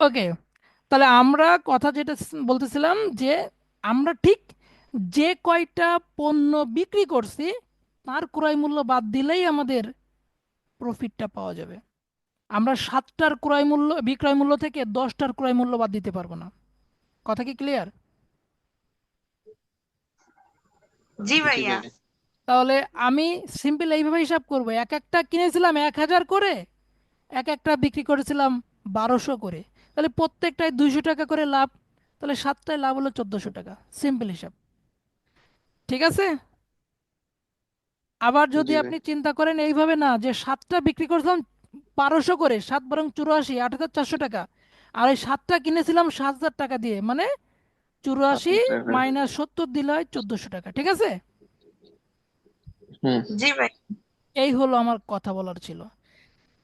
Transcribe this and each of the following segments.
ওকে, তাহলে আমরা কথা যেটা বলতেছিলাম যে আমরা ঠিক যে কয়টা পণ্য বিক্রি করছি তার ক্রয় মূল্য বাদ দিলেই আমাদের প্রফিটটা পাওয়া যাবে। আমরা 7টার ক্রয় মূল্য বিক্রয় মূল্য থেকে 10টার ক্রয় মূল্য বাদ দিতে পারবো না। কথা কি ক্লিয়ার? জি জি ভাইয়া। ভাই। তাহলে আমি সিম্পল এইভাবে হিসাব করব, এক একটা কিনেছিলাম 1,000 করে, এক একটা বিক্রি করেছিলাম 1200 করে, তাহলে প্রত্যেকটায় 200 টাকা করে লাভ, তাহলে 7টায় লাভ হলো 1400 টাকা। সিম্পল হিসাব, ঠিক আছে? আবার যদি জি ভাই। আপনি চিন্তা করেন এইভাবে, না যে 7টা বিক্রি করেছিলাম 1200 করে, 7 বরং 84, 8,400 টাকা, আর এই 7টা কিনেছিলাম 7,000 টাকা দিয়ে, মানে 84 টাকা। মাইনাস 70 দিলে হয় 1400 টাকা, ঠিক আছে? হুম। জি ভাই। এই হলো আমার কথা বলার ছিল।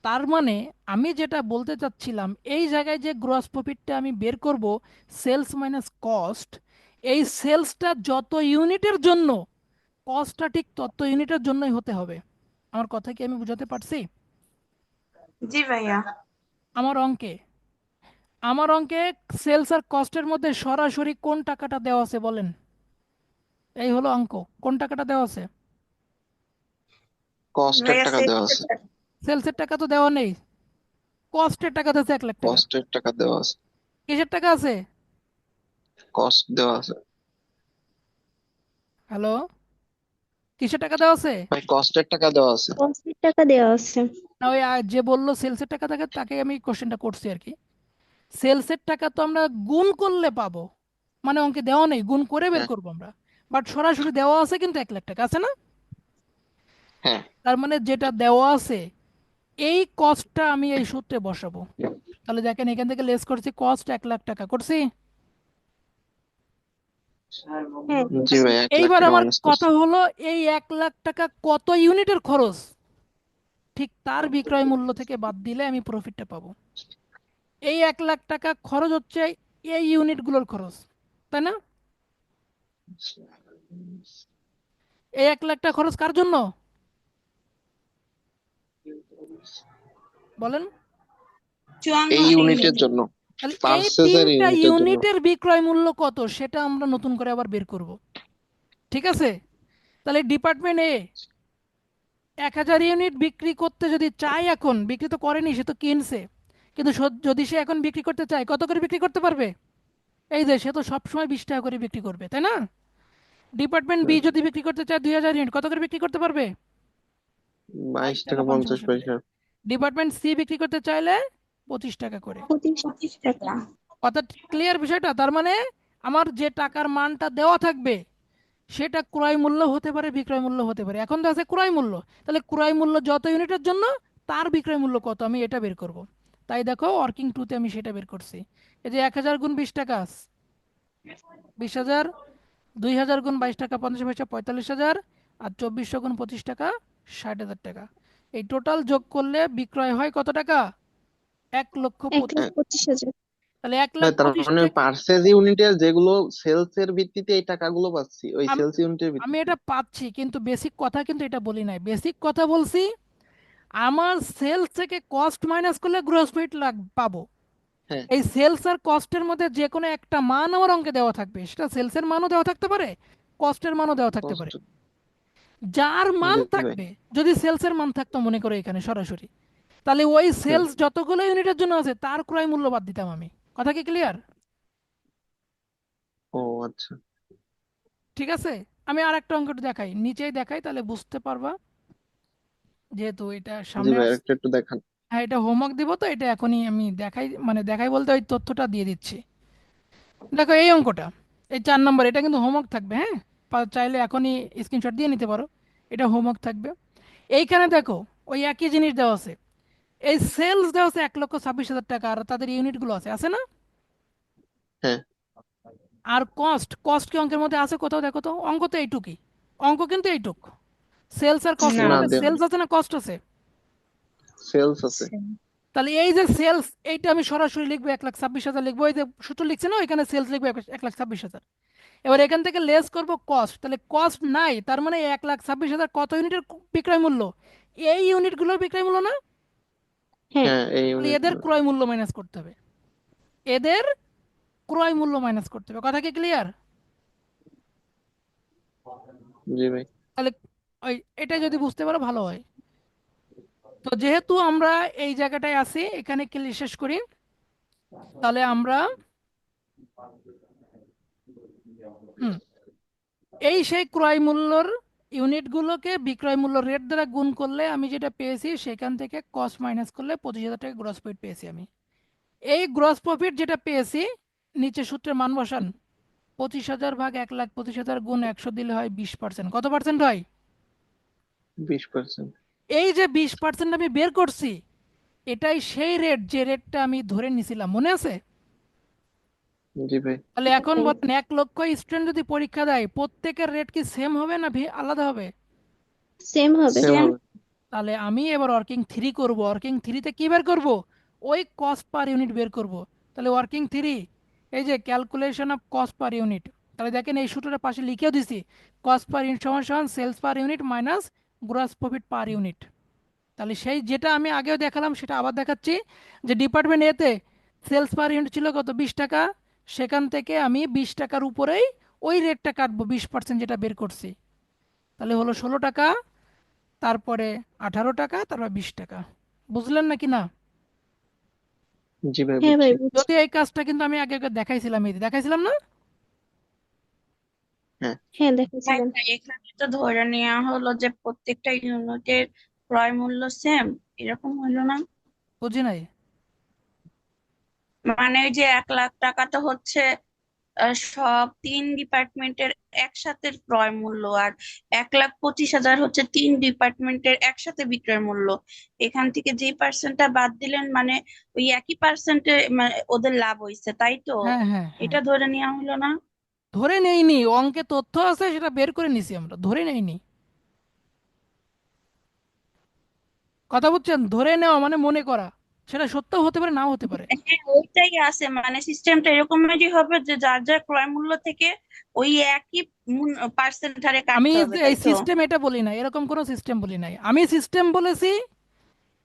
তার মানে আমি যেটা বলতে চাচ্ছিলাম, এই জায়গায় যে গ্রস প্রফিটটা আমি বের করব, সেলস মাইনাস কস্ট, এই সেলসটা যত ইউনিটের জন্য, কস্টটা ঠিক তত ইউনিটের জন্যই হতে হবে। আমার কথা কি আমি বুঝাতে পারছি? জি ভাইয়া। আমার অঙ্কে আমার অঙ্কে সেলস আর কস্টের মধ্যে সরাসরি কোন টাকাটা দেওয়া আছে বলেন? এই হলো অঙ্ক। কোন টাকাটা দেওয়া আছে? কস্টের ভাইয়া টাকা দেওয়া আছে। সেলসের টাকা তো দেওয়া নেই। কস্টের টাকা তো আছে 1,00,000 টাকা। কস্টের টাকা দেওয়া আছে। কিসের টাকা আছে? কস্ট দেওয়া আছে। হ্যালো, কিসের টাকা দেওয়া আছে? ভাই কস্টের টাকা দেওয়া আছে। 50 টাকা দেওয়া আছে। না, ওই যে বললো সেলসের টাকা থাকে তাকে আমি কোশ্চেনটা করছি আর কি। সেলসের টাকা তো আমরা গুণ করলে পাবো, মানে অঙ্কে দেওয়া নেই, গুণ করে বের হ্যাঁ। করবো আমরা। বাট সরাসরি দেওয়া আছে কিন্তু 1,00,000 টাকা আছে না? হ্যাঁ। তার মানে যেটা দেওয়া আছে এই কস্টটা আমি এই সূত্রে বসাবো। তাহলে দেখেন এখান থেকে লেস করছি, কস্ট 1,00,000 টাকা করছি। হ্যাঁ, জি করছি। ভাই, 1 লাখ এইবার টাকা আমার মাইনাস করছে। কথা হলো, এই 1,00,000 টাকা কত ইউনিটের খরচ, ঠিক তার বিক্রয় মূল্য থেকে বাদ দিলে আমি প্রফিটটা পাবো। এই 1,00,000 টাকা খরচ হচ্ছে এই ইউনিটগুলোর খরচ, তাই না? এই 1,00,000 টাকা খরচ কার জন্য বলেন? এই 54টি ইউনিটের ইউনিট। জন্য। তাহলে এই পার্সেসের 3টা ইউনিটের জন্য। ইউনিটের বিক্রয় মূল্য কত সেটা আমরা নতুন করে আবার বের করব, ঠিক আছে? তাহলে ডিপার্টমেন্ট এ 1,000 ইউনিট বিক্রি করতে যদি চায়, এখন বিক্রি তো করেনি, সে তো কিনছে, কিন্তু যদি সে এখন বিক্রি করতে চায়, কত করে বিক্রি করতে পারবে? এই যে সে তো সবসময় 20 টাকা করে বিক্রি করবে, তাই না? ডিপার্টমেন্ট বি হুম। যদি বিক্রি করতে চায় 2,000 ইউনিট, কত করে বিক্রি করতে পারবে? বাইশ 22 টাকা টাকা পঞ্চাশ 50 পয়সা করে। পয়সা। ডিপার্টমেন্ট সি বিক্রি করতে চাইলে 25 টাকা করে। 25 টাকা। অর্থাৎ ক্লিয়ার বিষয়টা? তার মানে আমার যে টাকার মানটা দেওয়া থাকবে সেটা ক্রয় মূল্য হতে পারে, বিক্রয় মূল্য হতে পারে। এখন তো আছে ক্রয় মূল্য, তাহলে ক্রয় মূল্য যত ইউনিটের জন্য তার বিক্রয় মূল্য কত আমি এটা বের করব। তাই দেখো ওয়ার্কিং টুতে আমি সেটা বের করছি। এই যে 1,000 গুণ 20 টাকা 20,000, 2,000 গুণ 22 টাকা 50 পয়সা 45,000, আর 2,400 গুণ 25 টাকা 60,000 টাকা। এই টোটাল যোগ করলে বিক্রয় হয় কত টাকা? 1,00,000 এক লাখ হ্যাঁ। পঁচিশ হাজার তাহলে এক ভাই লাখ তার পঁচিশ মানে টাকা পার্সেস ইউনিটের যেগুলো সেলস এর ভিত্তিতে এই টাকাগুলো পাচ্ছি, ওই আম- সেলস ইউনিটের আমি ভিত্তিতে। এটা পাচ্ছি, কিন্তু বেসিক কথা কিন্তু এটা বলি নাই। বেসিক কথা বলছি, আমার সেলস থেকে কস্ট মাইনাস করলে গ্রস প্রফিট পাবো। হ্যাঁ। এই সেলস আর কস্টের মধ্যে যে কোনো একটা মান আমার অঙ্কে দেওয়া থাকবে, সেটা সেলসের মানও দেওয়া থাকতে পারে, কস্টের মানও দেওয়া থাকতে পারে। কষ্ট। যার মান জি ভাই। থাকবে, যদি সেলসের মান থাকতো মনে করো এখানে সরাসরি, তাহলে ওই হুম। সেলস যতগুলো ইউনিটের জন্য আছে তার ক্রয় মূল্য বাদ দিতাম আমি। কথা কি ক্লিয়ার? ও আচ্ছা। ঠিক আছে, আমি আর একটা অঙ্ক একটু দেখাই, নিচেই দেখাই তাহলে বুঝতে পারবা, যেহেতু এটা জি সামনে ভাই, আসছে। আরেকটু একটু দেখান। হ্যাঁ, এটা হোমওয়ার্ক দিব, তো এটা এখনই আমি দেখাই, মানে দেখাই বলতে ওই তথ্যটা দিয়ে দিচ্ছি। দেখো এই অঙ্কটা, এই 4 নম্বর, এটা কিন্তু হোমওয়ার্ক থাকবে, হ্যাঁ? চাইলে এখনই স্ক্রিনশট দিয়ে নিতে পারো, এটা হোমওয়ার্ক থাকবে। এইখানে দেখো ওই একই জিনিস দেওয়া আছে, এই সেলস দেওয়া আছে 1,26,000 টাকা, আর তাদের ইউনিটগুলো আছে, আছে না? হ্যাঁ। আর কস্ট, কস্ট কি অঙ্কের মধ্যে আছে কোথাও? দেখো তো, অঙ্ক তো এইটুকুই, অঙ্ক কিন্তু এইটুক। সেলস আর কস্টের না। না মধ্যে দে। সেলস আছে না কস্ট আছে? সেলস আছে। তাহলে এই যে সেলস, এইটা আমি সরাসরি লিখবো 1,26,000 লিখবো, এই যে সূত্র লিখছে না, এখানে সেলস লিখবো 1,26,000। এবার এখান থেকে লেস করব কস্ট, তাহলে কস্ট নাই, তার মানে 1,26,000 কত ইউনিটের বিক্রয় মূল্য? এই ইউনিটগুলোর বিক্রয় মূল্য না? হ্যাঁ। হ্যাঁ, এই তাহলে ইউনিট এদের গুলো। ক্রয় মূল্য মাইনাস করতে হবে। এদের ক্রয় মূল্য মাইনাস করতে হবে। কথা কি ক্লিয়ার? জি ভাই। তাহলে ওই এটা যদি বুঝতে পারো ভালো হয়। তো যেহেতু আমরা এই জায়গাটায় আছি, এখানে ক্লিয়ার শেষ করি। তাহলে আমরা হুম এই সেই ক্রয় মূল্যর ইউনিটগুলোকে বিক্রয় মূল্য রেট দ্বারা গুণ করলে আমি যেটা পেয়েছি, সেখান থেকে কস্ট মাইনাস করলে 25,000 টাকা গ্রস প্রফিট পেয়েছি আমি। এই গ্রস প্রফিট যেটা পেয়েছি, নিচে সূত্রের মান বসান। 25,000 ভাগ 1,00,000, 25,000 গুণ 100 দিলে হয় 20%। কত পার্সেন্ট হয়? 20%। এই যে 20% আমি বের করছি, এটাই সেই রেট যে রেটটা আমি ধরে নিছিলাম, মনে আছে? জি ভাই। তাহলে এখন হুম, বলেন, 1,00,000 স্টুডেন্ট যদি পরীক্ষা দেয়, প্রত্যেকের রেট কি সেম হবে না আলাদা হবে? সেম হবে। সেম হবে। তাহলে আমি এবার ওয়ার্কিং থ্রি করব। ওয়ার্কিং থ্রিতে কি বের করব? ওই কস্ট পার ইউনিট বের করব। তাহলে ওয়ার্কিং থ্রি, এই যে calculation of cost per unit, তাহলে দেখেন এই সূত্রটা পাশে লিখেও দিছি। কস্ট পার ইউনিট সমান সমান sales per unit minus gross profit per unit. তাহলে সেই যেটা আমি আগেও দেখালাম সেটা আবার দেখাচ্ছি, যে ডিপার্টমেন্ট এতে সেলস পার ইউনিট ছিল কত? 20 টাকা। সেখান থেকে আমি 20 টাকার উপরেই ওই রেটটা কাটবো, 20% যেটা বের করছি। তাহলে হলো 16 টাকা, তারপরে 18 টাকা, তারপর 20 টাকা। বুঝলেন নাকি না? জি ভাই, হ্যাঁ ভাই বুঝছি। বুঝছি। যদি এই কাজটা কিন্তু আমি আগে আগে দেখাইছিলাম, এই যে দেখাইছিলাম না? হ্যাঁ। হ্যাঁ ভাই দেখাচ্ছিলেন। ভাই, এখানে তো ধরে নেওয়া হলো যে প্রত্যেকটা ইউনিটের ক্রয় মূল্য সেম, এরকম হলো না? বুঝি নাই। মানে ওই যে 1,00,000 টাকা তো হচ্ছে সব 3 ডিপার্টমেন্টের একসাথে ক্রয় মূল্য, আর 1,25,000 হচ্ছে 3 ডিপার্টমেন্টের একসাথে বিক্রয় মূল্য। এখান থেকে যে পার্সেন্টটা বাদ দিলেন, মানে ওই একই পার্সেন্টে ওদের লাভ হইছে, তাই তো? হ্যাঁ, হ্যাঁ, হ্যাঁ। এটা ধরে নেওয়া হলো না? ধরে নেইনি, অঙ্কে তথ্য আছে, সেটা বের করে নিছি, আমরা ধরে নেইনি। কথা বুঝছেন? ধরে নেওয়া মানে মনে করা, সেটা সত্য হতে পারে, নাও হতে পারে। হ্যাঁ, ওইটাই আছে, মানে সিস্টেমটা এরকমই হবে যে যার যার ক্রয় মূল্য থেকে ওই একই পার্সেন্ট হারে আমি কাটতে হবে, এই তাই তো? সিস্টেম এটা বলি নাই, এরকম কোনো সিস্টেম বলি নাই। আমি সিস্টেম বলেছি,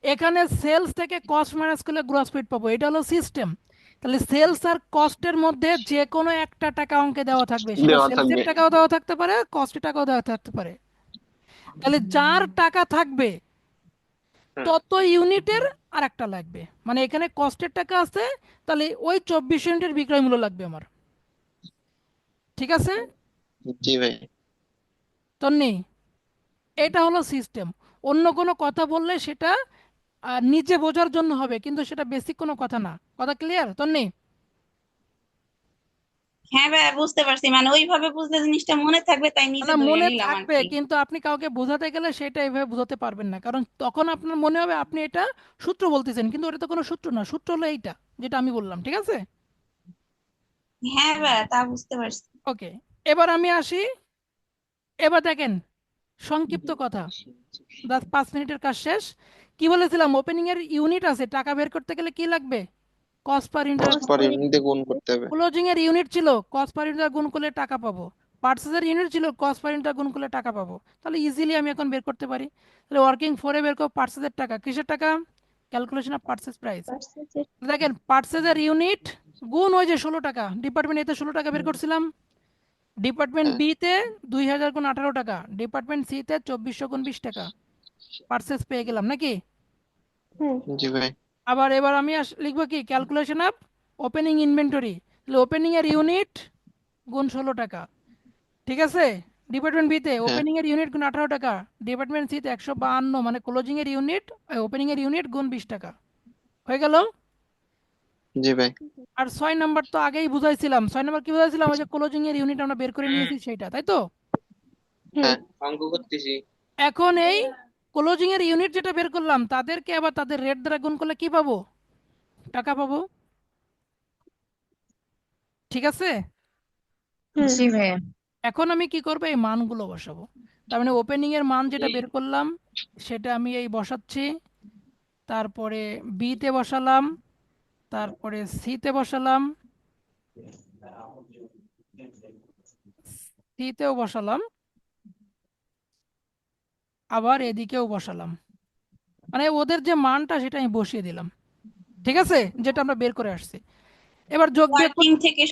এখানে সেলস থেকে কস্ট মাইনাস করলে গ্রস প্রফিট পাবো, এটা হলো সিস্টেম। তাহলে সেলস আর কস্টের মধ্যে যে কোনো একটা টাকা অঙ্কে দেওয়া থাকবে, সেটা দেওয়া সেলসের থাকবে। টাকাও দেওয়া থাকতে পারে, কস্টের টাকাও দেওয়া থাকতে পারে। তাহলে যার টাকা থাকবে হুম। তত ইউনিটের আর একটা লাগবে, মানে এখানে কস্টের টাকা আছে, তাহলে ওই 24 ইউনিটের বিক্রয় মূল্য লাগবে আমার। ঠিক আছে? জি ভাই। তন্নি, এটা হলো সিস্টেম। অন্য কোনো কথা বললে সেটা নিজে বোঝার জন্য হবে, কিন্তু সেটা বেসিক কোনো কথা না। কথা ক্লিয়ার তন্নি? হ্যাঁ ভাই, বুঝতে পারছি, মানে ওইভাবে বুঝলে জিনিসটা মনে থাকবে, তাই না, নিজে ধরে মনে নিলাম আর থাকবে, কি। কিন্তু আপনি কাউকে বোঝাতে গেলে সেটা এভাবে বোঝাতে পারবেন না, কারণ তখন আপনার মনে হবে আপনি এটা সূত্র বলতেছেন, কিন্তু ওটা তো কোনো সূত্র না। সূত্র হলো এইটা যেটা আমি বললাম। ঠিক আছে? হ্যাঁ ভাই, তা বুঝতে পারছি। ওকে, এবার আমি আসি। এবার দেখেন, সংক্ষিপ্ত কথা, 5 মিনিটের কাজ শেষ। কি বলেছিলাম? ওপেনিং এর ইউনিট আছে, টাকা বের করতে গেলে কি লাগবে? Cost per unit. Cost per unit দিয়ে গুণ করতে হবে। ক্লোজিং এর ইউনিট ছিল, কস্ট পার ইউনিট গুণ করলে টাকা পাবো। পার্চেজের ইউনিট ছিল, কস্ট পার ইউনিট গুণ করলে টাকা পাবো। তাহলে ইজিলি আমি এখন বের করতে পারি। তাহলে ওয়ার্কিং ফোরে বের করবো পার্চেজের টাকা। কিসের টাকা? Calculation of purchase price. Percentage. দেখেন, পার্চেজের ইউনিট গুণ ওই যে 16 টাকা, ডিপার্টমেন্ট এতে 16 টাকা বের করছিলাম। ডিপার্টমেন্ট হ্যাঁ। বি তে 2,000 গুণ 18 টাকা, ডিপার্টমেন্ট সি তে 2,400 গুণ 20 টাকা। পার্চেজ পেয়ে গেলাম নাকি? হ্যাঁ। জি ভাই। আবার এবার আমি লিখবো কি, ক্যালকুলেশন অফ ওপেনিং ইনভেন্টরি। তাহলে ওপেনিং এর ইউনিট গুণ 16 টাকা। ঠিক আছে? ডিপার্টমেন্ট বি তে হ্যাঁ। ওপেনিং এর ইউনিট গুণ 18 টাকা, ডিপার্টমেন্ট সি তে 152, মানে ক্লোজিং এর ইউনিট, ওপেনিং এর ইউনিট গুণ 20 টাকা। হয়ে গেল? জি ভাই। আর 6 নাম্বার তো আগেই বুঝাইছিলাম। 6 নাম্বার কি বুঝাইছিলাম? ওই যে ক্লোজিং এর ইউনিট আমরা বের করে নিয়েছি সেইটা, তাই তো? হ্যাঁ। হ্যাঁ, অঙ্ক করতেছি। এখন এই ক্লোজিং এর ইউনিট যেটা বের করলাম, তাদেরকে আবার তাদের রেট দ্বারা গুণ করলে কি পাবো? টাকা পাবো। ঠিক আছে? হুম। জি ভাইয়া। এখন আমি কি করবো? এই মানগুলো বসাবো। তার মানে ওপেনিং এর মান যেটা বের করলাম, সেটা আমি এই বসাচ্ছি। তারপরে বি তে বসালাম, তারপরে সি তে বসালাম, সি তেও বসালাম, আবার এদিকেও বসালাম। মানে ওদের যে মানটা সেটা আমি বসিয়ে দিলাম। ঠিক আছে? যেটা আমরা বের করে আসছি। এবার যোগ বিয়োগ ওয়ার্কিং থেকে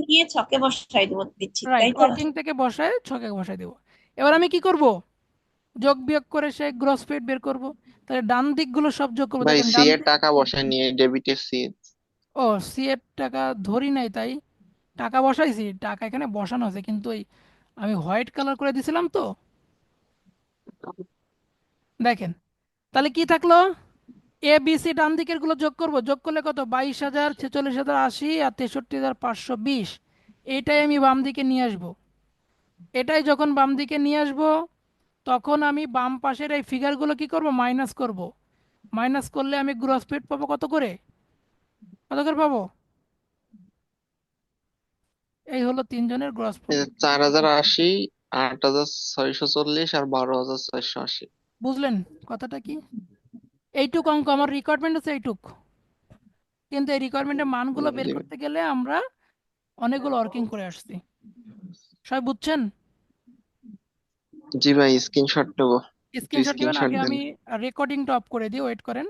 নিয়ে ছকে বসাই দিচ্ছি, তাই রাইট, তো? ওয়ার্কিং থেকে বসায় ছকে বসায় দেবো। এবার আমি কি করব, যোগ বিয়োগ করে সে গ্রস পেড বের করব। তাহলে ডান দিকগুলো সব যোগ করবো, ভাই দেখেন সি ডান এর টাকা বসায় নিয়ে ডেবিটের সি। ও সি এর টাকা ধরি নাই, তাই টাকা বসাইছি, টাকা এখানে বসানো আছে, কিন্তু ওই আমি হোয়াইট কালার করে দিছিলাম তো। দেখেন, তাহলে কি থাকলো, এ বি সি ডান দিকের গুলো যোগ করব, যোগ করলে কত, 22,000, 46,000, 80 আর 63,520। এইটাই আমি বাম দিকে নিয়ে আসব। এটাই যখন বাম দিকে নিয়ে আসব, তখন আমি বাম পাশের এই ফিগারগুলো কি করব, মাইনাস করব। মাইনাস করলে আমি গ্রস পেড পাবো কত করে, কত করে পাবো, এই হলো তিনজনের গ্রস প্রফিট। 4,080, 8,640 আর 12,480। বুঝলেন কথাটা কি? এইটুক অঙ্ক আমার রিকোয়ারমেন্ট আছে, এইটুক। কিন্তু এই রিকোয়ারমেন্টের মানগুলো বের জি করতে গেলে আমরা অনেকগুলো ওয়ার্কিং করে আসছি। সবাই বুঝছেন? জি ভাই, স্ক্রিনশট নেবো, একটু স্ক্রিনশট নেবেন, স্ক্রিনশট আগে দেন। আমি রেকর্ডিংটা অফ করে দিই, ওয়েট করেন।